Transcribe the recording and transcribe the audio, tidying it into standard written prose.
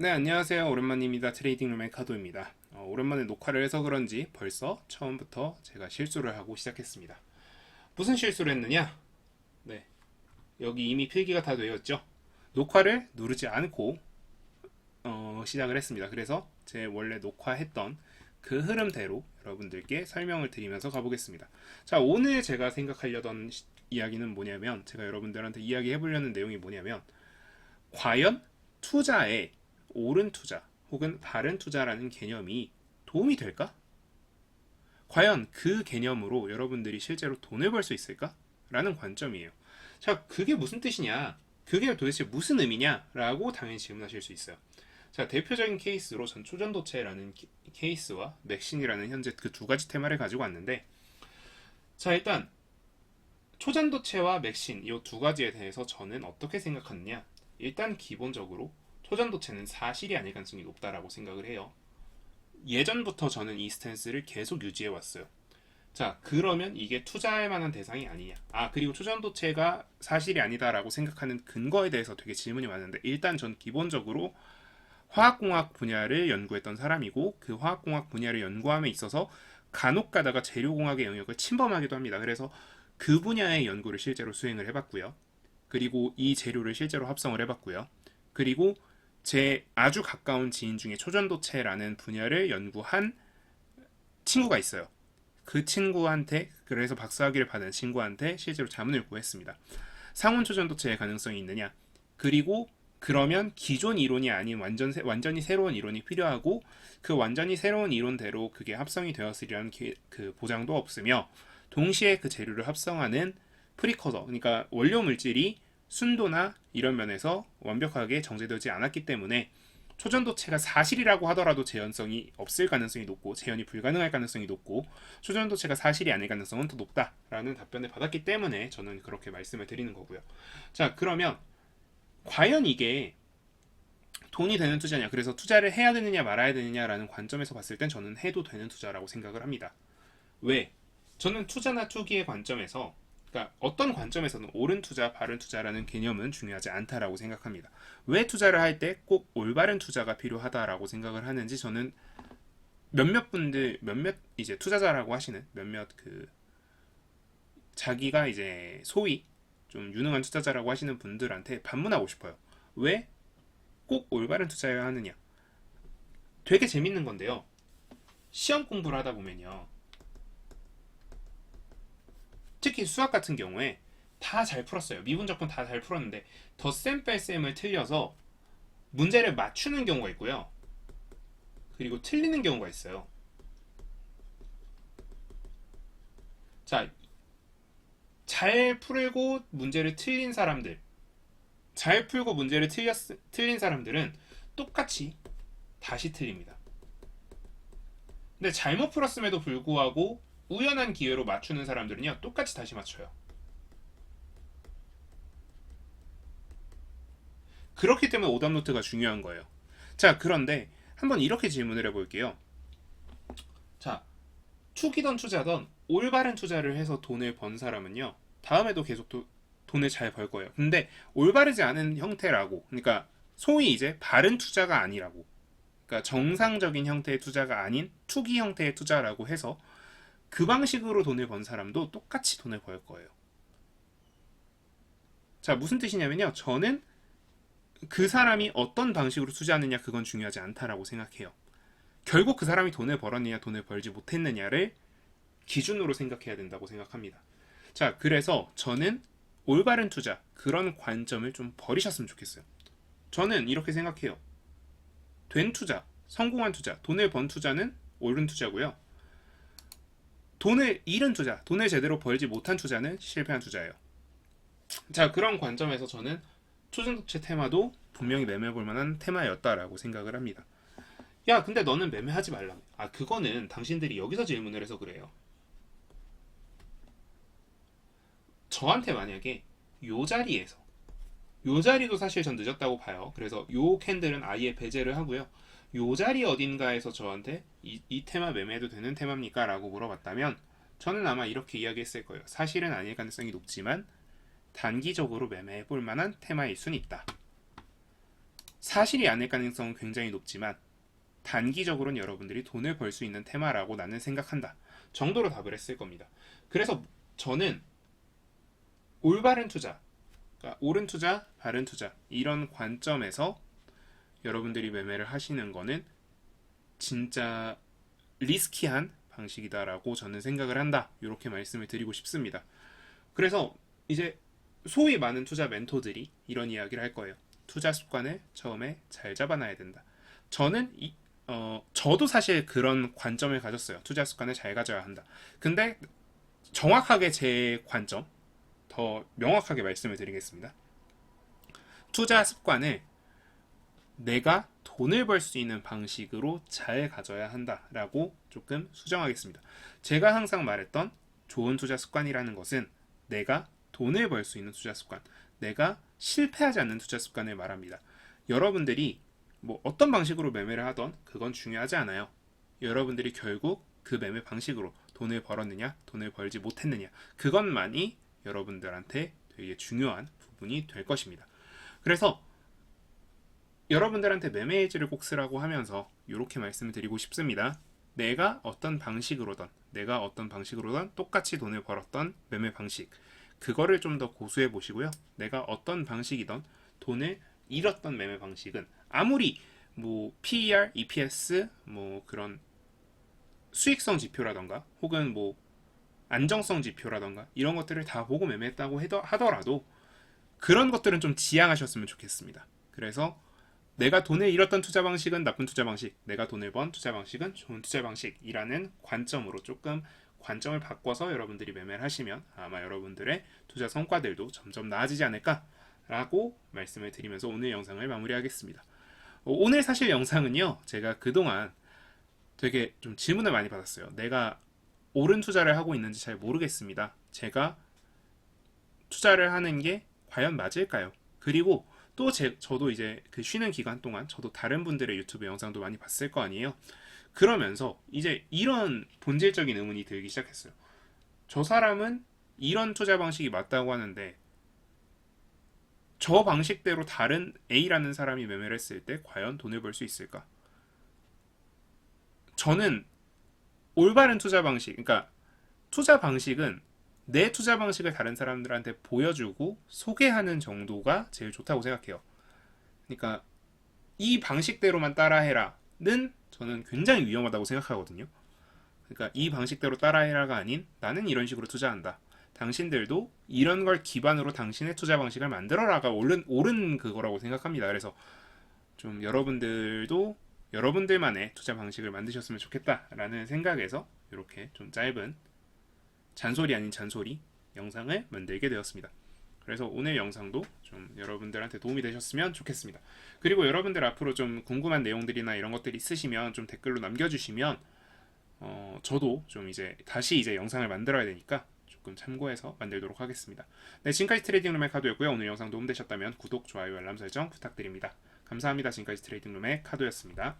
네, 안녕하세요. 오랜만입니다. 트레이딩룸의 카도입니다. 오랜만에 녹화를 해서 그런지 벌써 처음부터 제가 실수를 하고 시작했습니다. 무슨 실수를 했느냐? 네, 여기 이미 필기가 다 되었죠. 녹화를 누르지 않고 시작을 했습니다. 그래서 제 원래 녹화했던 그 흐름대로 여러분들께 설명을 드리면서 가보겠습니다. 자, 오늘 제가 생각하려던 이야기는 뭐냐면, 제가 여러분들한테 이야기해 보려는 내용이 뭐냐면, 과연 투자에 옳은 투자 혹은 바른 투자라는 개념이 도움이 될까? 과연 그 개념으로 여러분들이 실제로 돈을 벌 수 있을까? 라는 관점이에요. 자, 그게 무슨 뜻이냐? 그게 도대체 무슨 의미냐? 라고 당연히 질문하실 수 있어요. 자, 대표적인 케이스로 전 초전도체라는 케이스와 맥신이라는 현재 그 두 가지 테마를 가지고 왔는데, 자, 일단 초전도체와 맥신 이 두 가지에 대해서 저는 어떻게 생각하느냐? 일단 기본적으로 초전도체는 사실이 아닐 가능성이 높다라고 생각을 해요. 예전부터 저는 이 스탠스를 계속 유지해 왔어요. 자, 그러면 이게 투자할 만한 대상이 아니냐? 그리고 초전도체가 사실이 아니다라고 생각하는 근거에 대해서 되게 질문이 많은데, 일단 전 기본적으로 화학공학 분야를 연구했던 사람이고, 그 화학공학 분야를 연구함에 있어서 간혹 가다가 재료공학의 영역을 침범하기도 합니다. 그래서 그 분야의 연구를 실제로 수행을 해봤고요. 그리고 이 재료를 실제로 합성을 해봤고요. 그리고 제 아주 가까운 지인 중에 초전도체라는 분야를 연구한 친구가 있어요. 그 친구한테, 그래서 박사학위를 받은 친구한테 실제로 자문을 구했습니다. 상온 초전도체의 가능성이 있느냐? 그리고 그러면 기존 이론이 아닌 완전히 새로운 이론이 필요하고, 그 완전히 새로운 이론대로 그게 합성이 되었으리라는 그 보장도 없으며, 동시에 그 재료를 합성하는 프리커서, 그러니까 원료 물질이 순도나 이런 면에서 완벽하게 정제되지 않았기 때문에 초전도체가 사실이라고 하더라도 재현성이 없을 가능성이 높고, 재현이 불가능할 가능성이 높고, 초전도체가 사실이 아닐 가능성은 더 높다라는 답변을 받았기 때문에 저는 그렇게 말씀을 드리는 거고요. 자, 그러면 과연 이게 돈이 되는 투자냐, 그래서 투자를 해야 되느냐 말아야 되느냐라는 관점에서 봤을 땐 저는 해도 되는 투자라고 생각을 합니다. 왜? 저는 투자나 투기의 관점에서, 그러니까 어떤 관점에서는 옳은 투자, 바른 투자라는 개념은 중요하지 않다라고 생각합니다. 왜 투자를 할 때 꼭 올바른 투자가 필요하다라고 생각을 하는지, 저는 몇몇 이제 투자자라고 하시는 몇몇 그 자기가 이제 소위 좀 유능한 투자자라고 하시는 분들한테 반문하고 싶어요. 왜 꼭 올바른 투자여야 하느냐? 되게 재밌는 건데요. 시험 공부를 하다 보면요, 특히 수학 같은 경우에 다 잘 풀었어요. 미분적분 다 잘 풀었는데 덧셈 뺄셈을 틀려서 문제를 맞추는 경우가 있고요. 그리고 틀리는 경우가 있어요. 자, 잘 풀고 문제를 틀린 사람들, 잘 풀고 문제를 틀린 사람들은 똑같이 다시 틀립니다. 근데 잘못 풀었음에도 불구하고 우연한 기회로 맞추는 사람들은요, 똑같이 다시 맞춰요. 그렇기 때문에 오답노트가 중요한 거예요. 자, 그런데 한번 이렇게 질문을 해볼게요. 자, 투기던 투자던 올바른 투자를 해서 돈을 번 사람은요, 다음에도 계속 돈을 잘 벌 거예요. 근데 올바르지 않은 형태라고, 그러니까 소위 이제 바른 투자가 아니라고, 그러니까 정상적인 형태의 투자가 아닌 투기 형태의 투자라고 해서 그 방식으로 돈을 번 사람도 똑같이 돈을 벌 거예요. 자, 무슨 뜻이냐면요, 저는 그 사람이 어떤 방식으로 투자하느냐, 그건 중요하지 않다라고 생각해요. 결국 그 사람이 돈을 벌었느냐 돈을 벌지 못했느냐를 기준으로 생각해야 된다고 생각합니다. 자, 그래서 저는 올바른 투자, 그런 관점을 좀 버리셨으면 좋겠어요. 저는 이렇게 생각해요. 된 투자, 성공한 투자, 돈을 번 투자는 옳은 투자고요. 돈을 잃은 투자, 돈을 제대로 벌지 못한 투자는 실패한 투자예요. 자, 그런 관점에서 저는 초전도체 테마도 분명히 매매해볼 만한 테마였다라고 생각을 합니다. 야, 근데 너는 매매하지 말라. 그거는 당신들이 여기서 질문을 해서 그래요. 저한테 만약에 요 자리에서, 요 자리도 사실 전 늦었다고 봐요. 그래서 요 캔들은 아예 배제를 하고요. 요 자리 어딘가에서 저한테 이 테마 매매해도 되는 테마입니까? 라고 물어봤다면 저는 아마 이렇게 이야기했을 거예요. 사실은 아닐 가능성이 높지만 단기적으로 매매해볼 만한 테마일 순 있다. 사실이 아닐 가능성은 굉장히 높지만 단기적으로는 여러분들이 돈을 벌 수 있는 테마라고 나는 생각한다 정도로 답을 했을 겁니다. 그래서 저는 올바른 투자, 그러니까 옳은 투자, 바른 투자 이런 관점에서 여러분들이 매매를 하시는 거는 진짜 리스키한 방식이다라고 저는 생각을 한다. 이렇게 말씀을 드리고 싶습니다. 그래서 이제 소위 많은 투자 멘토들이 이런 이야기를 할 거예요. 투자 습관을 처음에 잘 잡아놔야 된다. 저는 저도 사실 그런 관점을 가졌어요. 투자 습관을 잘 가져야 한다. 근데 정확하게 제 관점, 더 명확하게 말씀을 드리겠습니다. 투자 습관을 내가 돈을 벌 수 있는 방식으로 잘 가져야 한다라고 조금 수정하겠습니다. 제가 항상 말했던 좋은 투자 습관이라는 것은 내가 돈을 벌 수 있는 투자 습관, 내가 실패하지 않는 투자 습관을 말합니다. 여러분들이 뭐 어떤 방식으로 매매를 하던 그건 중요하지 않아요. 여러분들이 결국 그 매매 방식으로 돈을 벌었느냐, 돈을 벌지 못했느냐, 그것만이 여러분들한테 되게 중요한 부분이 될 것입니다. 그래서 여러분들한테 매매 일지를 꼭 쓰라고 하면서 이렇게 말씀을 드리고 싶습니다. 내가 어떤 방식으로든 똑같이 돈을 벌었던 매매 방식, 그거를 좀 더 고수해 보시고요. 내가 어떤 방식이든 돈을 잃었던 매매 방식은 아무리 뭐 PER, EPS, 뭐 그런 수익성 지표라던가 혹은 뭐 안정성 지표라던가 이런 것들을 다 보고 매매했다고 하더라도 그런 것들은 좀 지양하셨으면 좋겠습니다. 그래서 내가 돈을 잃었던 투자 방식은 나쁜 투자 방식, 내가 돈을 번 투자 방식은 좋은 투자 방식이라는 관점으로 조금 관점을 바꿔서 여러분들이 매매를 하시면 아마 여러분들의 투자 성과들도 점점 나아지지 않을까라고 말씀을 드리면서 오늘 영상을 마무리하겠습니다. 오늘 사실 영상은요, 제가 그동안 되게 좀 질문을 많이 받았어요. 내가 옳은 투자를 하고 있는지 잘 모르겠습니다. 제가 투자를 하는 게 과연 맞을까요? 그리고 또 저도 이제 그 쉬는 기간 동안 저도 다른 분들의 유튜브 영상도 많이 봤을 거 아니에요. 그러면서 이제 이런 본질적인 의문이 들기 시작했어요. 저 사람은 이런 투자 방식이 맞다고 하는데 저 방식대로 다른 A라는 사람이 매매를 했을 때 과연 돈을 벌 수 있을까? 저는 올바른 투자 방식, 그러니까 투자 방식은 내 투자 방식을 다른 사람들한테 보여주고 소개하는 정도가 제일 좋다고 생각해요. 그러니까 이 방식대로만 따라해라는 저는 굉장히 위험하다고 생각하거든요. 그러니까 이 방식대로 따라해라가 아닌 나는 이런 식으로 투자한다. 당신들도 이런 걸 기반으로 당신의 투자 방식을 만들어라가 옳은 그거라고 생각합니다. 그래서 좀 여러분들도 여러분들만의 투자 방식을 만드셨으면 좋겠다라는 생각에서 이렇게 좀 짧은 잔소리 아닌 잔소리 영상을 만들게 되었습니다. 그래서 오늘 영상도 좀 여러분들한테 도움이 되셨으면 좋겠습니다. 그리고 여러분들 앞으로 좀 궁금한 내용들이나 이런 것들이 있으시면 좀 댓글로 남겨주시면 저도 좀 이제 다시 이제 영상을 만들어야 되니까 조금 참고해서 만들도록 하겠습니다. 네, 지금까지 트레이딩룸의 카도였고요. 오늘 영상 도움되셨다면 구독, 좋아요, 알람 설정 부탁드립니다. 감사합니다. 지금까지 트레이딩룸의 카도였습니다.